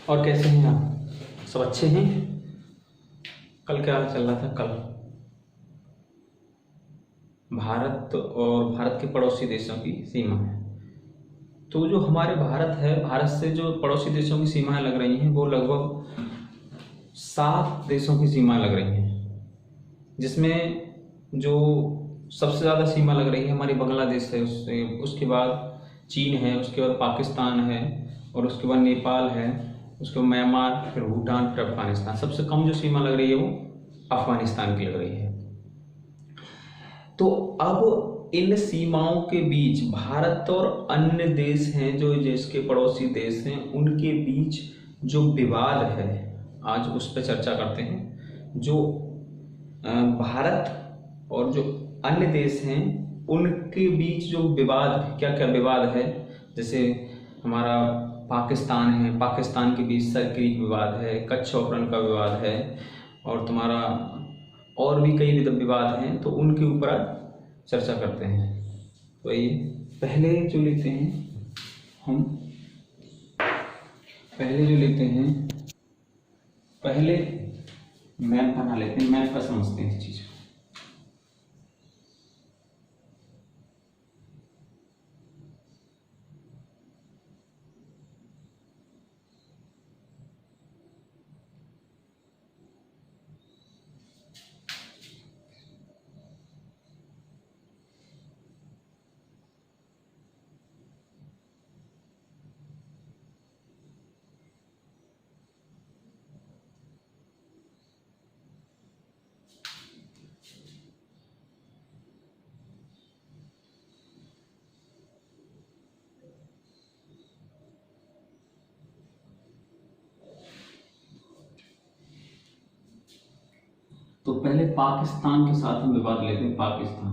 और कैसे हैं आप? सब अच्छे हैं? कल क्या चल रहा था? कल भारत और भारत के पड़ोसी देशों की सीमा है। तो जो हमारे भारत है, भारत से जो पड़ोसी देशों की सीमाएं लग रही हैं वो लगभग 7 देशों की सीमा लग रही हैं, जिसमें जो सबसे ज़्यादा सीमा लग रही है हमारी बांग्लादेश है, उससे उसके बाद चीन है, उसके बाद पाकिस्तान है, और उसके बाद नेपाल है, उसके बाद म्यांमार, फिर भूटान, फिर अफगानिस्तान। सबसे कम जो सीमा लग रही है वो अफगानिस्तान की लग रही है। तो अब इन सीमाओं के बीच भारत और अन्य देश हैं जो जिसके पड़ोसी देश हैं, उनके बीच जो विवाद है, आज उस पर चर्चा करते हैं। जो भारत और जो अन्य देश हैं उनके बीच जो विवाद, क्या क्या विवाद है, जैसे हमारा पाकिस्तान है, पाकिस्तान के बीच सरक्रीक विवाद है, कच्छ ऑपरेशन का विवाद है, और तुम्हारा और भी कई विवाद हैं, तो उनके ऊपर आज चर्चा करते हैं। तो ये पहले जो लेते हैं हम पहले जो लेते हैं पहले मैप बना लेते हैं, मैप का समझते हैं इस चीज को। तो पहले पाकिस्तान के साथ हम विवाद लेते हैं। पाकिस्तान,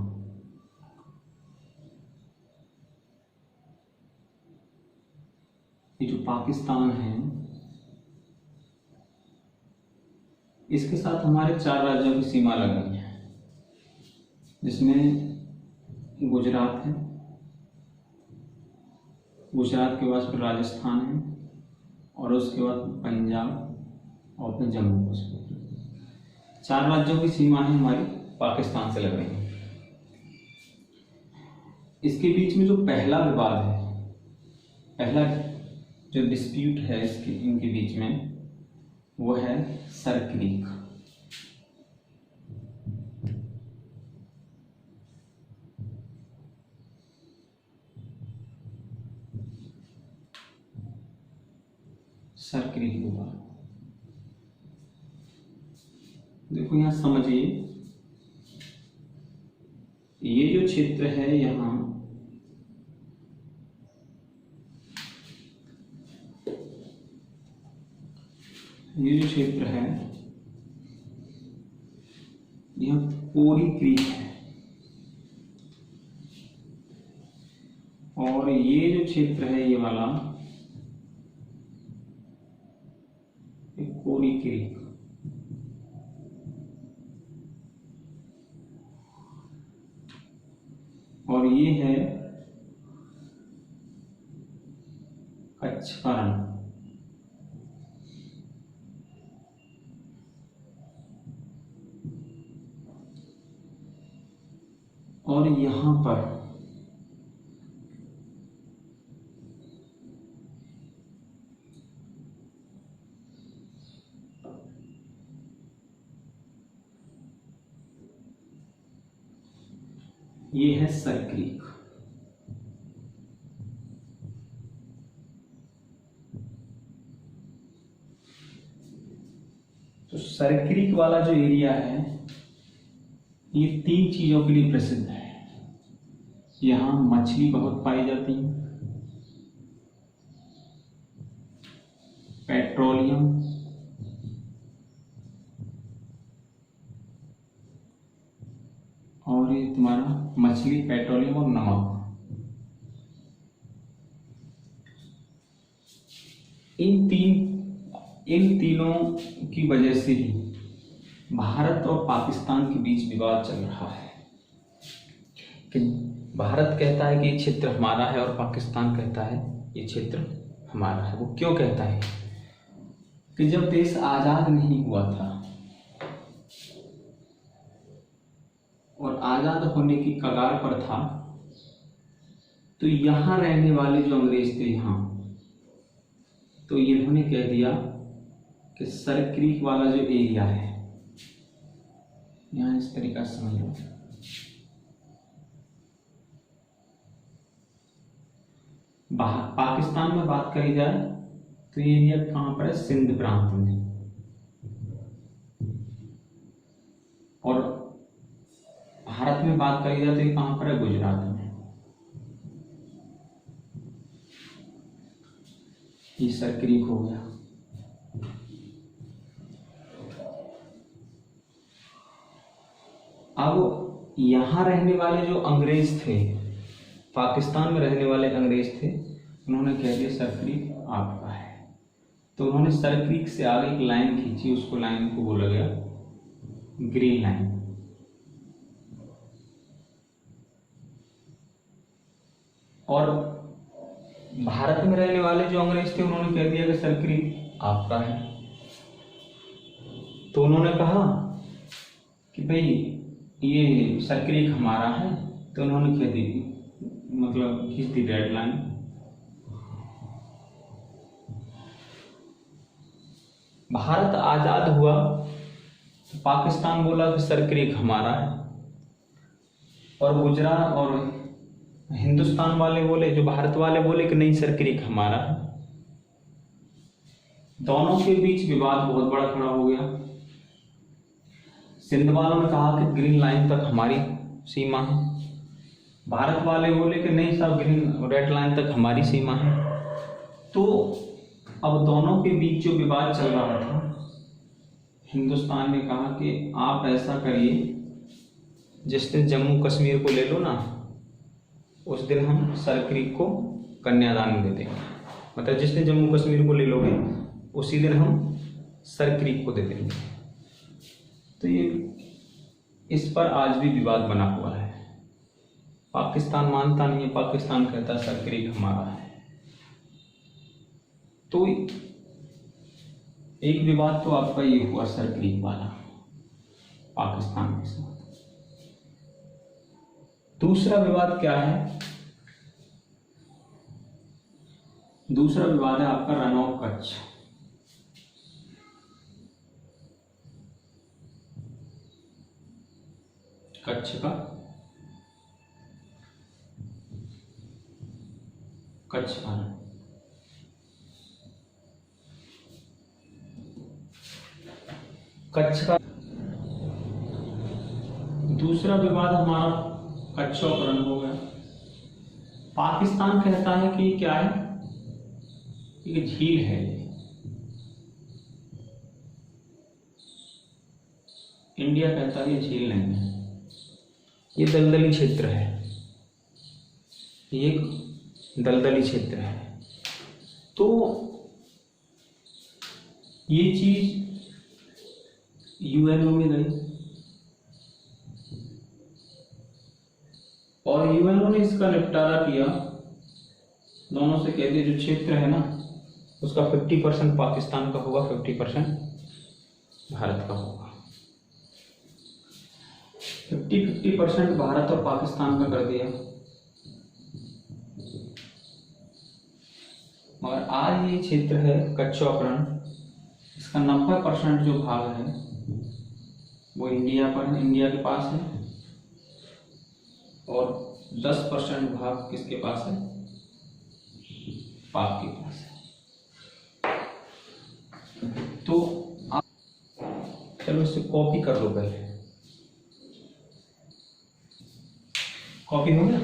ये जो पाकिस्तान है इसके साथ हमारे 4 राज्यों की सीमा लग रही है, जिसमें गुजरात है, गुजरात के बाद फिर राजस्थान है, और उसके बाद पंजाब, और फिर जम्मू कश्मीर। 4 राज्यों की सीमाएं हमारी पाकिस्तान से लग रही हैं। इसके बीच में जो पहला विवाद है, पहला जो डिस्प्यूट है इनके बीच में, वो है सरक्रीक। सरक्रीक विवाद, देखो यहां समझिए, ये जो क्षेत्र है यहां, ये जो क्षेत्र है यह कोरी क्रीक है, और ये जो क्षेत्र है ये वाला कोरी क्रीक, और ये है कच्छ का रण। और यहां पर ये है सरक्रीक। तो सरक्रीक वाला जो एरिया है ये 3 चीजों के लिए प्रसिद्ध है। यहाँ मछली बहुत पाई जाती है, पेट्रोलियम, और ये तुम्हारा मछली, पेट्रोलियम और नमक। इन तीनों की वजह से ही भारत और पाकिस्तान के बीच विवाद चल रहा है कि भारत कहता है कि ये क्षेत्र हमारा है और पाकिस्तान कहता है ये क्षेत्र हमारा है। वो क्यों कहता है? कि जब देश आजाद नहीं हुआ था और आजाद होने की कगार पर था, तो यहां रहने वाले जो अंग्रेज थे यहाँ, तो इन्होंने कह दिया कि सर क्रीक वाला जो एरिया है, यहाँ इस तरीका से समझ लो, पाकिस्तान में बात करी जाए तो ये एरिया कहाँ पर है, सिंध प्रांत में, और भारत में बात करी जाए तो ये कहाँ पर है, गुजरात में। ये सर क्रीक हो गया। अब यहां रहने वाले जो अंग्रेज थे, पाकिस्तान में रहने वाले अंग्रेज थे, उन्होंने कह दिया सर क्रीक आपका है। तो उन्होंने सर क्रीक से आगे एक लाइन खींची, उसको लाइन को बोला गया ग्रीन लाइन। और भारत में रहने वाले जो अंग्रेज थे, उन्होंने कह दिया कि सर क्रीक आपका है। तो उन्होंने कहा कि भाई ये सर क्रीक हमारा है, तो उन्होंने कह दी, मतलब खींच दी रेड लाइन। भारत आजाद हुआ तो पाकिस्तान बोला कि सर क्रीक हमारा है, और गुजरात और हिंदुस्तान वाले बोले, जो भारत वाले बोले कि नहीं सर क्रीक हमारा है। दोनों के बीच विवाद बहुत बड़ा खड़ा हो गया। सिंध वालों ने कहा कि ग्रीन लाइन तक हमारी सीमा है, भारत वाले बोले कि नहीं साहब ग्रीन रेड लाइन तक हमारी सीमा है। तो अब दोनों के बीच जो विवाद चल रहा था, हिंदुस्तान ने कहा कि आप ऐसा करिए, जिस दिन जम्मू कश्मीर को ले लो ना, उस दिन हम सर क्रीक को कन्यादान दे देंगे। मतलब जिस दिन जम्मू कश्मीर को ले लोगे, उसी दिन हम सर क्रीक को दे देंगे। तो ये इस पर आज भी विवाद बना हुआ है। पाकिस्तान मानता नहीं है, पाकिस्तान कहता है सर क्रीक हमारा है। तो एक विवाद तो आपका ये हुआ सर क्रीक वाला पाकिस्तान के साथ। दूसरा विवाद क्या है? दूसरा विवाद है आपका रन ऑफ कच्छ। कच्छ का कच्छ रण। कच्छ का दूसरा विवाद हमारा कच्छ और रण हो गया। पाकिस्तान कहता है कि क्या है, ये झील है। इंडिया कहता है ये झील नहीं है, ये दलदली क्षेत्र है, ये एक दलदली क्षेत्र है। तो ये चीज यूएनओ में गई और यूएनओ ने इसका निपटारा किया। दोनों से कह दिया जो क्षेत्र है ना, उसका 50% पाकिस्तान का होगा, 50% भारत का होगा। 50% भारत और पाकिस्तान का कर दिया। मगर आज ये क्षेत्र है कच्छ और रण, इसका 90% जो भाग है वो इंडिया के पास है, और 10% भाग किसके पास है, पाक के पास है। तो आप चलो इसे कॉपी कर लो, पहले कॉपी हो गया।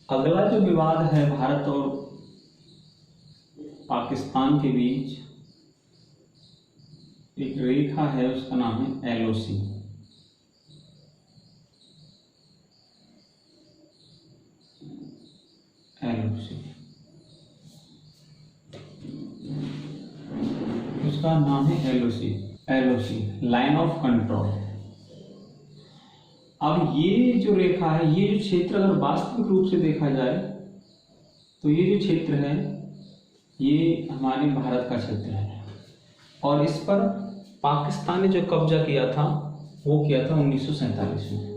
अगला जो विवाद है भारत और पाकिस्तान के बीच, एक रेखा है, उसका नाम है एलओसी। उसका नाम है LOC. LOC, line of control. अब ये जो रेखा है, ये जो क्षेत्र अगर वास्तविक रूप से देखा जाए तो ये जो क्षेत्र है ये हमारे भारत का क्षेत्र है, और इस पर पाकिस्तान ने जो कब्जा किया था वो किया था 1947 में।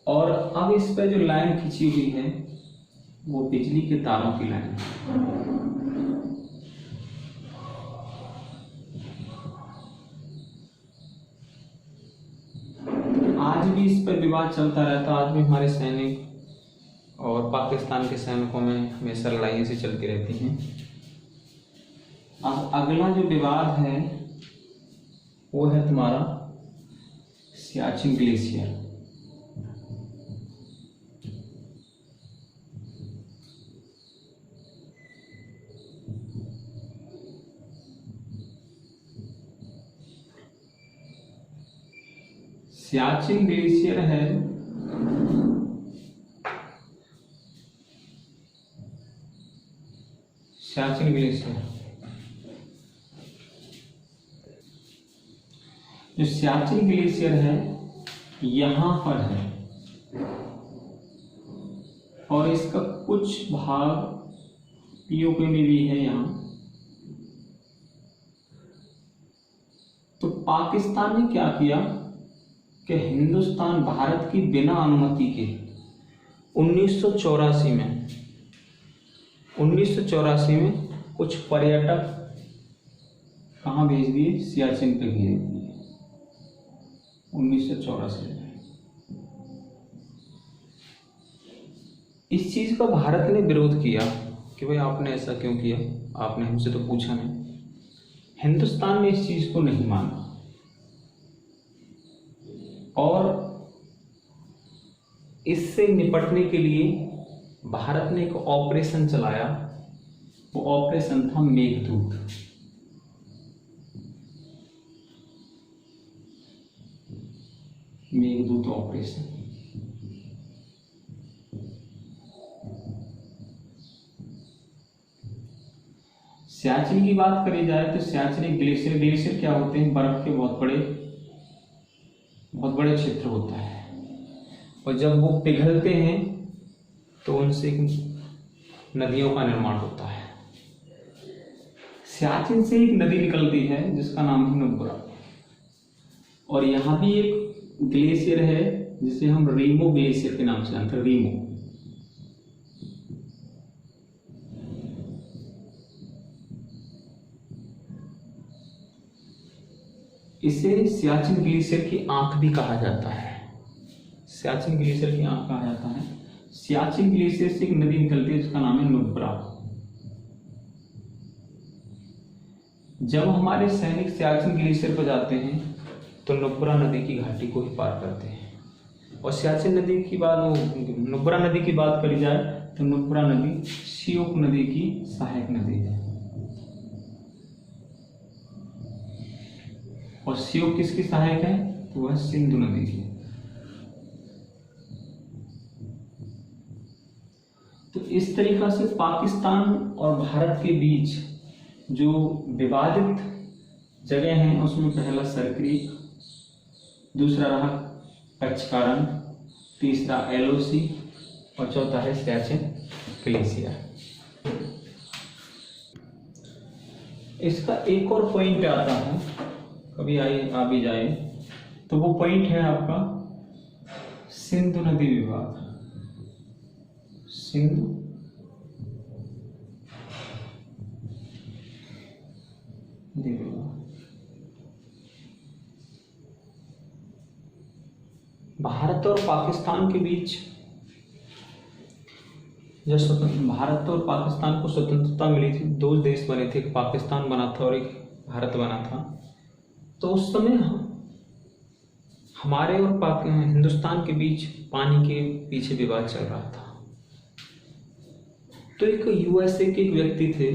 और अब इस पर जो लाइन खींची हुई है वो बिजली के तारों की लाइन है। आज भी इस पर विवाद चलता रहता, आज भी हमारे सैनिक और पाकिस्तान के सैनिकों में हमेशा लड़ाई ऐसी चलती रहती हैं। अब अगला जो विवाद है वो है तुम्हारा सियाचिन ग्लेशियर। सियाचिन ग्लेशियर है सियाचिन ग्लेशियर। जो सियाचिन ग्लेशियर है यहाँ पर है, और इसका कुछ भाग पीओके में भी है यहाँ। तो पाकिस्तान ने क्या किया कि हिंदुस्तान भारत की बिना अनुमति के 1984 में कुछ पर्यटक कहाँ भेज दिए, सियाचिन पे भेज दिए 1984 में। इस चीज का भारत ने विरोध किया कि भाई आपने ऐसा क्यों किया, आपने हमसे तो पूछा नहीं। हिंदुस्तान ने इस चीज को नहीं माना और इससे निपटने के लिए भारत ने एक ऑपरेशन चलाया। वो ऑपरेशन था मेघदूत। मेघदूत ऑपरेशन। सियाचिन की बात करी जाए तो सियाचिन एक ग्लेशियर। ग्लेशियर क्या होते हैं, बर्फ के बहुत बड़े क्षेत्र होता है, और जब वो पिघलते हैं तो उनसे नदियों का निर्माण होता है। सियाचिन से एक नदी निकलती है जिसका नाम है नुब्रा, और यहाँ भी एक ग्लेशियर है जिसे हम रीमो ग्लेशियर के नाम से जानते हैं। रीमो इसे सियाचिन ग्लेशियर की आंख भी कहा जाता है। सियाचिन ग्लेशियर की आंख कहा जाता है। सियाचिन ग्लेशियर से एक नदी निकलती है जिसका नाम है नुब्रा। जब हमारे सैनिक सियाचिन ग्लेशियर पर जाते हैं तो नुब्रा नदी की घाटी को ही पार करते हैं। और सियाचिन नदी की बात, नुब्रा नदी की बात करी जाए तो नुब्रा नदी श्योक नदी की सहायक नदी है, और श्योक किसकी सहायक है, तो वह सिंधु नदी की। तो इस तरीका से पाकिस्तान और भारत के बीच जो विवादित जगह हैं उसमें पहला सरक्रीक, दूसरा रहा कच्छकारण, तीसरा LOC और चौथा है सियाचिन ग्लेशियर। इसका एक और पॉइंट आता है, कभी आ भी जाए तो वो पॉइंट है आपका सिंधु नदी विवाद। सिंधु नदी विवाद भारत और पाकिस्तान के बीच, जब भारत और पाकिस्तान को स्वतंत्रता मिली थी, दो देश बने थे, एक पाकिस्तान बना था और एक भारत बना था। तो उस समय हमारे और हिंदुस्तान के बीच पानी के पीछे विवाद चल रहा था। तो एक USA के एक व्यक्ति थे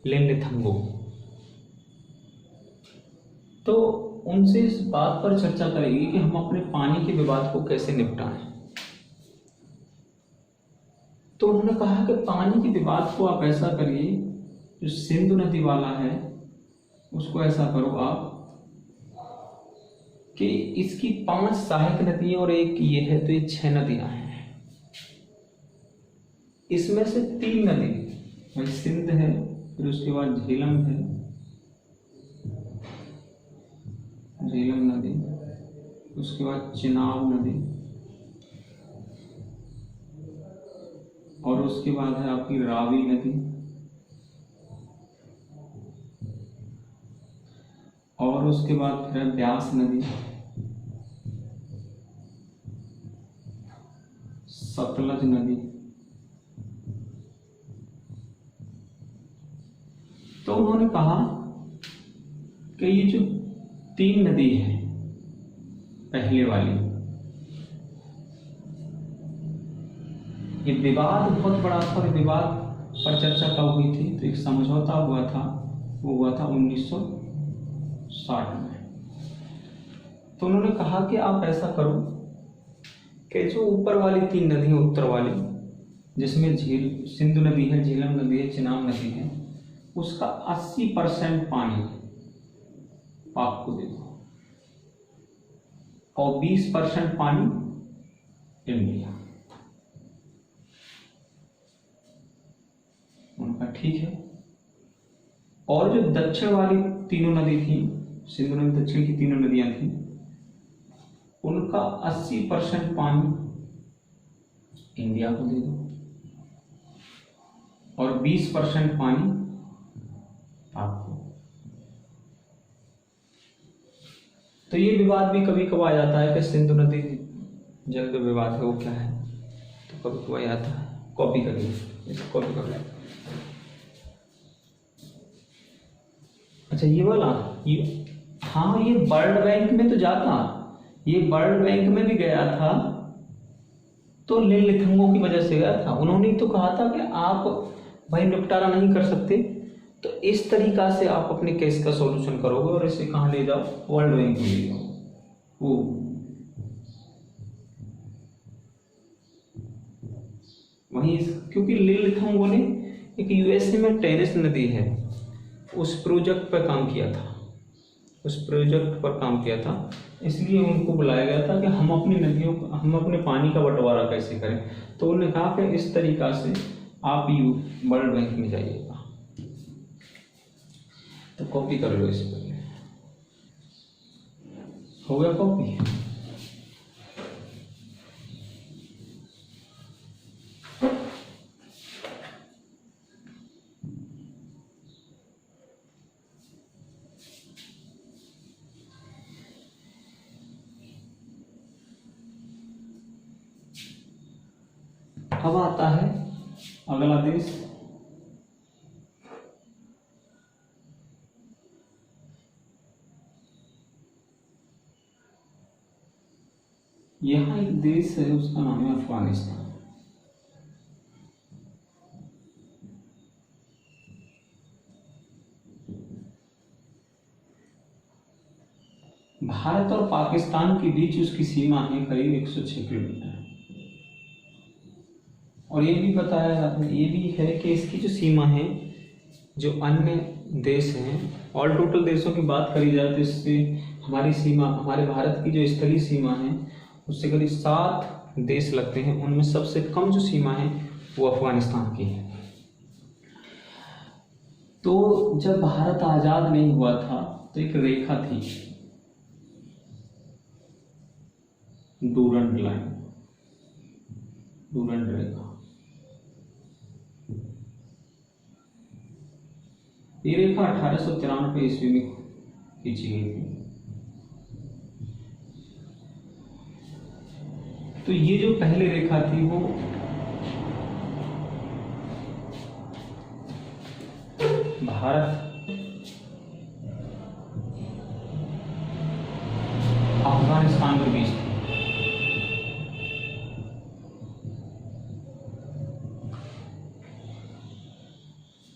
लेंडेथंगो, तो उनसे इस बात पर चर्चा करेगी कि हम अपने पानी के विवाद को कैसे निपटाएं। तो तो उन्होंने कहा कि पानी के विवाद को आप ऐसा करिए, जो सिंधु नदी वाला है उसको ऐसा करो आप कि इसकी 5 सहायक नदियां और एक ये है, तो ये 6 नदियां हैं। इसमें से 3 नदी भाई सिंध है, फिर उसके बाद झेलम है, झेलम नदी, उसके बाद चिनाब नदी, और उसके बाद है आपकी रावी नदी, और उसके बाद फिर है ब्यास नदी, सतलज नदी। तो उन्होंने कहा कि ये जो 3 नदी है पहले वाली, ये विवाद बहुत बड़ा था, और विवाद पर चर्चा कब हुई थी, तो एक समझौता हुआ था, वो हुआ था 1960 में। तो उन्होंने कहा कि आप ऐसा करो कि जो ऊपर वाली 3 नदी हैं, उत्तर वाली, जिसमें सिंधु नदी है, झेलम नदी है, चिनाब नदी है, उसका 80% पानी पाक को दे दो, और 20% पानी इंडिया। उनका ठीक है। और जो दक्षिण वाली तीनों नदी थी, सिंधु नदी दक्षिण की तीनों नदियां थी, उनका 80% पानी इंडिया को दे दो, और 20% पानी आपको। तो ये विवाद भी कभी कभी आ जाता है कि सिंधु नदी जल का विवाद है वो क्या है, तो कभी कभी आता है। कॉपी करिए, इसको कॉपी कर लें। अच्छा ये वाला, ये हाँ, ये वर्ल्ड बैंक में तो जाता, ये वर्ल्ड बैंक में भी गया था, तो लिथंगो की वजह से गया था। उन्होंने तो कहा था कि आप भाई निपटारा नहीं कर सकते, तो इस तरीका से आप अपने केस का सॉल्यूशन करोगे, और इसे कहाँ ले जाओ, वर्ल्ड बैंक में ले जाओ। वो वहीं क्योंकि लिथंगो ने एक यूएसए में टेरिस नदी है, उस प्रोजेक्ट पर काम किया था, उस प्रोजेक्ट पर काम किया था, इसलिए उनको बुलाया गया था कि हम अपनी नदियों को, हम अपने पानी का बंटवारा कैसे करें। तो उन्होंने कहा कि इस तरीका से आप वर्ल्ड बैंक में जाइएगा। तो कॉपी कर लो इसे, पहले हो गया कॉपी। अब आता है अगला देश, यहाँ एक देश है, उसका नाम है अफगानिस्तान। भारत और पाकिस्तान के बीच उसकी सीमा है करीब 106 किलोमीटर। और ये भी बताया जाता है, ये भी है कि इसकी जो सीमा है, जो अन्य देश हैं, ऑल टोटल देशों की बात करी जाए तो इससे हमारी सीमा, हमारे भारत की जो स्थलीय सीमा है, उससे करीब 7 देश लगते हैं। उनमें सबसे कम जो सीमा है वो अफगानिस्तान की है। तो जब भारत आज़ाद नहीं हुआ था तो एक रेखा थी, डूरंड लाइन, डूरंड रेखा। ये रेखा 1893 ईस्वी में खींची गई थी। तो ये जो पहले रेखा थी वो भारत अफगानिस्तान के बीच थी।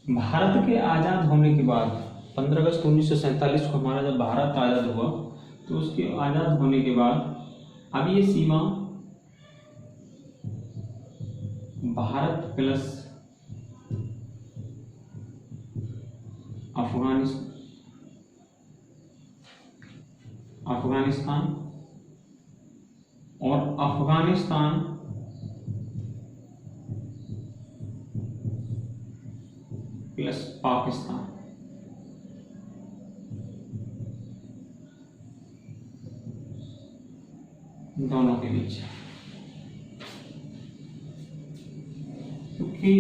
भारत के आज़ाद होने के बाद 15 अगस्त 1947 को हमारा जब भारत आज़ाद हुआ, तो उसके आज़ाद होने के बाद अब ये सीमा भारत प्लस अफगानिस्तान और अफगानिस्तान प्लस पाकिस्तान। दोनों के बीच, क्योंकि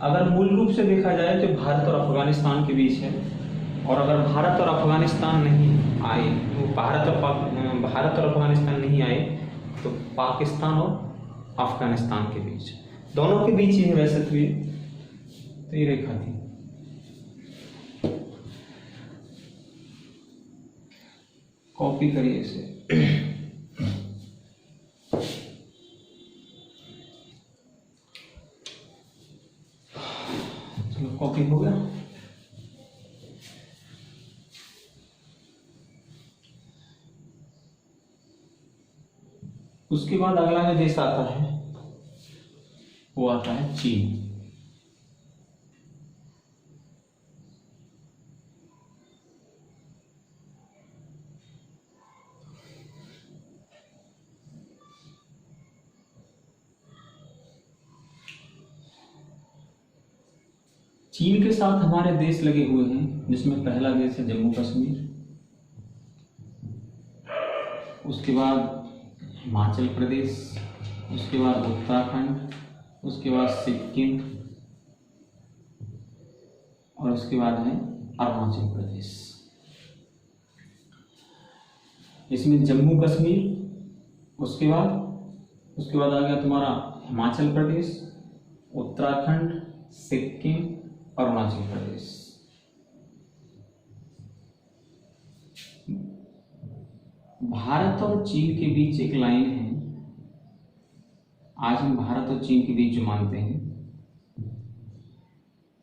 अगर मूल रूप से देखा जाए तो भारत और अफगानिस्तान के बीच है, और अगर भारत और अफगानिस्तान नहीं आए तो भारत और अफगानिस्तान नहीं आए तो पाकिस्तान और अफगानिस्तान के बीच, दोनों के बीच ही वैसे तो ये रेखा थी। कॉपी करिए इसे। चलो कॉपी हो गया। उसके बाद अगला जो देश आता है वो आता है चीन। चीन के साथ हमारे देश लगे हुए हैं, जिसमें पहला देश है जम्मू कश्मीर, उसके बाद हिमाचल प्रदेश, उसके बाद उत्तराखंड, उसके बाद सिक्किम और उसके बाद है अरुणाचल प्रदेश। इसमें जम्मू कश्मीर, उसके बाद आ गया तुम्हारा हिमाचल प्रदेश, उत्तराखंड, सिक्किम, अरुणाचल प्रदेश। भारत और चीन के बीच एक लाइन है, आज हम भारत और चीन के बीच जो मानते हैं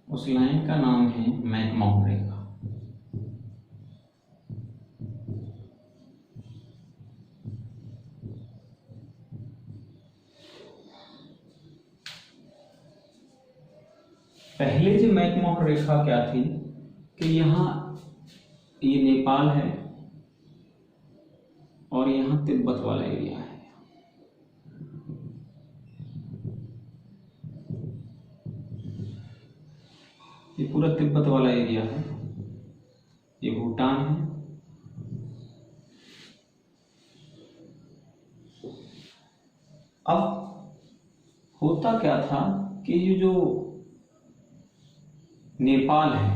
उस लाइन का नाम है मैकमोहन रेखा। पहले जो मैकमोहन रेखा क्या थी कि यहाँ ये नेपाल है और यहाँ तिब्बत वाला एरिया है। ये पूरा तिब्बत वाला एरिया है, ये भूटान है, अब होता क्या था कि ये जो नेपाल है,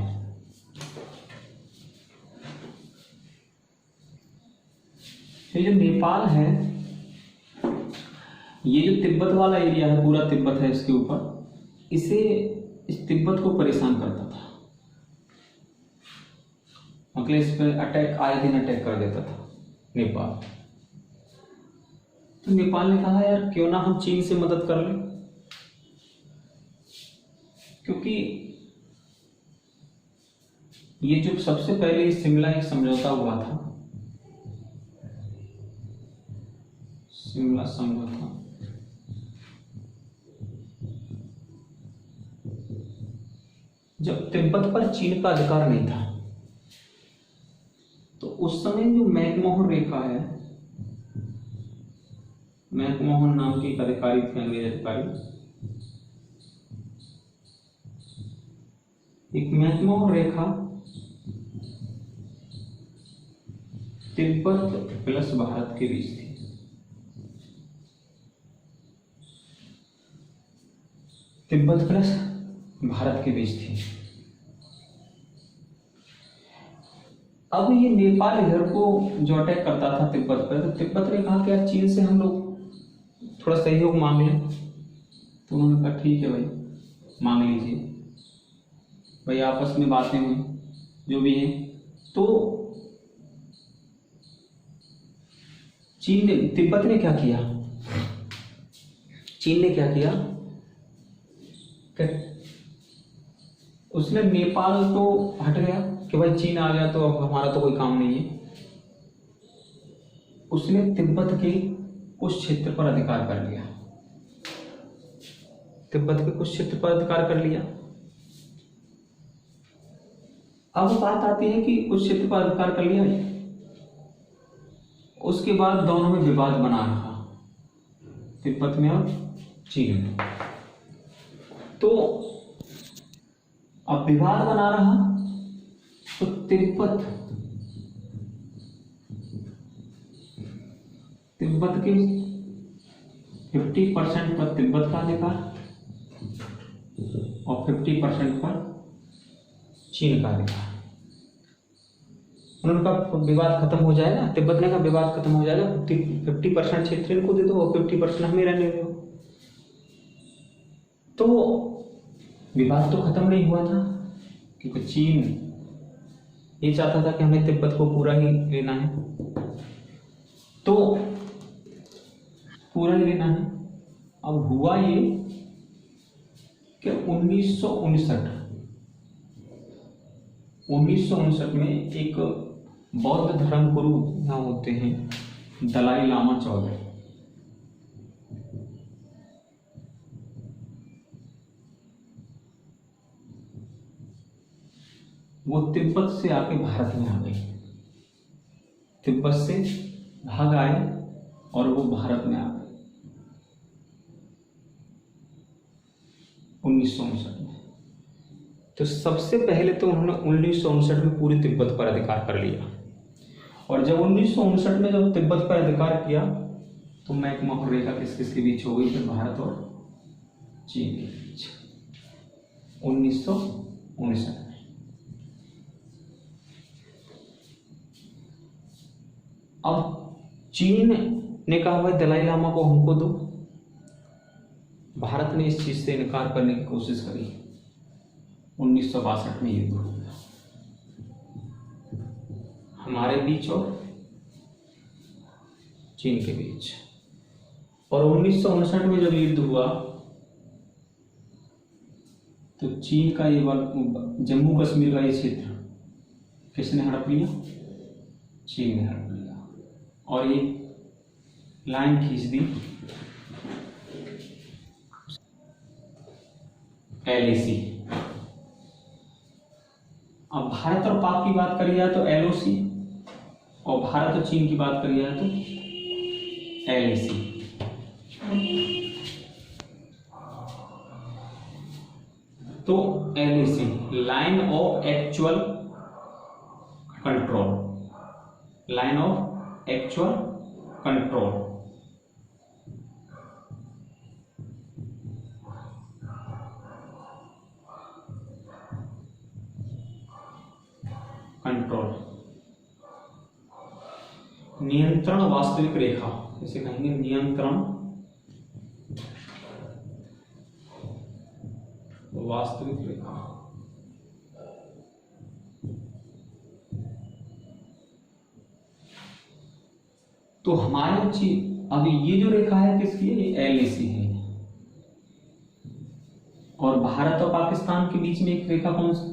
ये जो नेपाल है, ये जो तिब्बत वाला एरिया है, पूरा तिब्बत है इसके ऊपर, इस तिब्बत को परेशान करता था, मतलब इस पर आए दिन अटैक कर देता था नेपाल। तो नेपाल ने कहा यार क्यों ना हम चीन से मदद कर लें, क्योंकि ये जो सबसे पहले शिमला एक समझौता हुआ था, शिमला समझौता, जब तिब्बत पर चीन का अधिकार नहीं था, तो उस समय जो मैकमोहन रेखा है, मैकमोहन नाम के एक अधिकारी थे, अंग्रेज अधिकारी, एक मैकमोहन रेखा तिब्बत प्लस भारत के बीच थी। तिब्बत प्लस भारत के बीच थी। अब ये नेपाल इधर को जो अटैक करता था तिब्बत पर, तो तिब्बत ने कहा कि यार चीन से हम लोग थोड़ा सहयोग मांग लें। तो उन्होंने कहा ठीक है भाई, मांग लीजिए भाई, आपस में बातें हुई जो भी है। तो तिब्बत ने क्या किया, चीन ने क्या किया कि उसने नेपाल तो हट गया कि भाई चीन आ गया तो अब हमारा तो कोई काम नहीं है। उसने तिब्बत के कुछ क्षेत्र पर अधिकार कर लिया तिब्बत के कुछ क्षेत्र पर अधिकार कर लिया। अब बात आती है कि कुछ क्षेत्र पर अधिकार कर लिया, उसके बाद दोनों में विवाद बना रहा, तिब्बत में और चीन में। तो अब विवाद बना रहा तो तिब्बत के 50% पर तिब्बत का अधिकार और 50% पर चीन का अधिकार। उनका विवाद खत्म हो जाएगा, तिब्बत ने का विवाद खत्म हो जाएगा, 50% क्षेत्र इनको दे दो और 50% हमें रहने दो। तो विवाद तो खत्म नहीं हुआ था, क्योंकि चीन ये चाहता था कि हमें तिब्बत को पूरा ही लेना है, तो पूरा ही लेना है। अब हुआ ये कि 1959 में एक बौद्ध धर्म गुरु यहाँ होते हैं, दलाई लामा 14, वो तिब्बत से आके भारत में आ गए, तिब्बत से भाग आए और वो भारत में आ गए 1959 में। तो सबसे पहले तो उन्होंने 1959 में पूरी तिब्बत पर अधिकार कर लिया, और जब 1959 में जब तिब्बत पर अधिकार किया तो मैकमोहन रेखा किस किस के बीच हो गई, फिर भारत और चीन के बीच 1959 में। अब चीन ने कहा भाई दलाई लामा को हमको दो, भारत ने इस चीज से इनकार करने की कोशिश करी। 1962 में युद्ध हो गया हमारे बीच और चीन के बीच, और 1959 में जब युद्ध हुआ तो चीन का ये जम्मू कश्मीर का ये क्षेत्र किसने हड़प लिया? चीन ने हड़प लिया, और ये लाइन खींच दी LAC। अब भारत और पाक की बात करी जाए तो LOC, और भारत और चीन की बात करी जाए तो LAC। तो LAC line of actual control, line of actual control. Control नियंत्रण वास्तविक रेखा, इसे कहेंगे नियंत्रण वास्तविक रेखा। तो हमारे अभी ये जो रेखा है किसकी है? ये LAC है, और भारत और पाकिस्तान के बीच में एक रेखा कौन सी,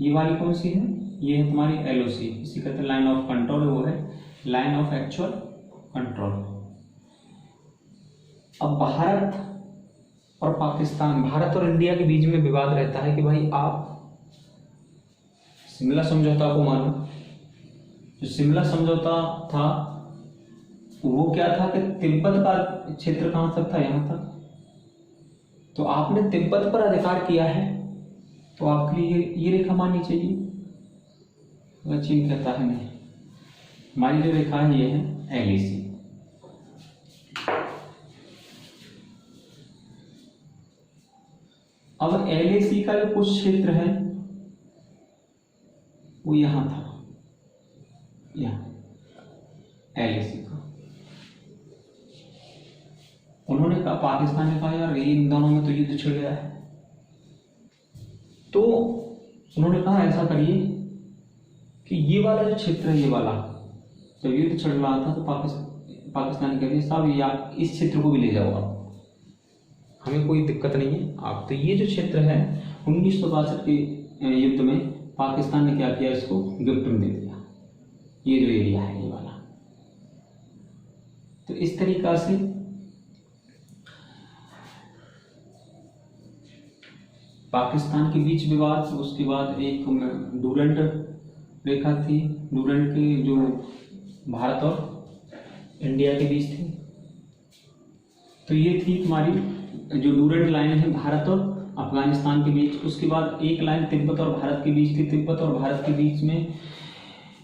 ये वाली कौन सी है? ये है तुम्हारी LOC, इसी कहते हैं लाइन ऑफ कंट्रोल, वो है लाइन ऑफ एक्चुअल कंट्रोल। अब भारत और पाकिस्तान, भारत और इंडिया के बीच में विवाद रहता है कि भाई आप शिमला समझौता को मानो। जो शिमला समझौता था वो क्या था कि तिब्बत का क्षेत्र कहां तक था? यहां तक। तो आपने तिब्बत पर अधिकार किया है तो आपके लिए ये रेखा माननी चाहिए। चीन कहता है नहीं, हमारी जो रेखा है ये है LAC। अब LAC का जो कुछ क्षेत्र है वो यहां था, यहां LAC का। उन्होंने कहा, पाकिस्तान ने कहा यार ये इन दोनों में तो युद्ध छिड़ गया है, तो उन्होंने कहा ऐसा करिए कि ये वाला जो क्षेत्र है, ये वाला जब युद्ध चल रहा था तो पाकिस्तान ने कह दिया साहब या इस क्षेत्र को भी ले जाओ आप, हमें कोई दिक्कत नहीं है आप। तो ये जो क्षेत्र है 1962 के युद्ध में पाकिस्तान ने क्या किया, इसको गिफ्ट में दे दिया, ये जो एरिया है ये वाला। तो इस तरीका से पाकिस्तान के बीच विवाद, उसके बाद एक डूरंड रेखा थी, डूरंड की जो भारत और इंडिया के बीच थी। तो ये थी तुम्हारी जो डूरंड लाइन है भारत और अफगानिस्तान के बीच। उसके बाद एक लाइन तिब्बत और भारत के बीच थी। तिब्बत और भारत के बीच में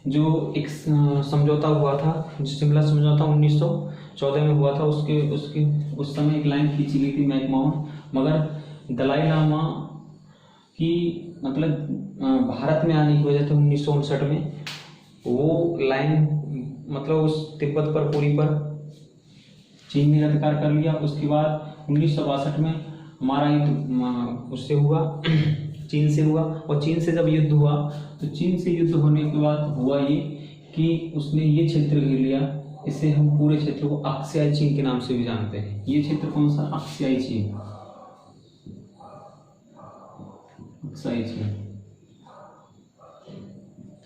जो एक समझौता हुआ था, जो शिमला समझौता 1914 में हुआ था, उस समय एक लाइन खींची गई थी मैकमोहन, मगर दलाई लामा की मतलब भारत में आने की वजह से 1959 में वो लाइन मतलब उस तिब्बत पर पूरी पर चीन ने अधिकार कर लिया। उसके बाद 1962 में हमारा युद्ध उससे हुआ, चीन से हुआ। और चीन से जब युद्ध हुआ तो चीन से युद्ध होने के बाद हुआ ये कि उसने ये क्षेत्र घेर लिया। इसे हम पूरे क्षेत्र को अक्साई चीन के नाम से भी जानते हैं। ये क्षेत्र कौन सा? अक्साई चीन, अक्साई चीन।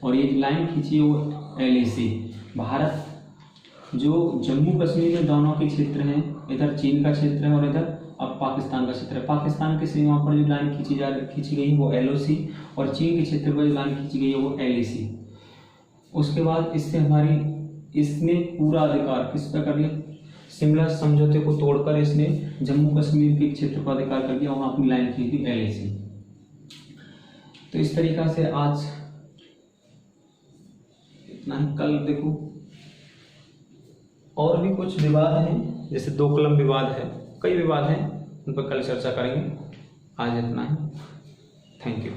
और ये लाइन खींची वो LAC। भारत जो जम्मू कश्मीर में दोनों के क्षेत्र हैं, इधर चीन का क्षेत्र है और इधर अब पाकिस्तान का क्षेत्र है। पाकिस्तान के सीमा पर जो लाइन खींची गई वो LOC, और चीन के क्षेत्र पर जो लाइन खींची गई है वो LAC। उसके बाद इसने पूरा अधिकार किस पर कर लिया? शिमला समझौते को तोड़कर इसने जम्मू कश्मीर के क्षेत्र पर अधिकार कर दिया, वहां अपनी लाइन खींची थी LAC। तो इस तरीका से आज इतना ही। कल देखो और भी कुछ विवाद हैं, जैसे 2 कलम विवाद है, कई विवाद हैं, उन पर कल चर्चा करेंगे। आज इतना ही। Thank you.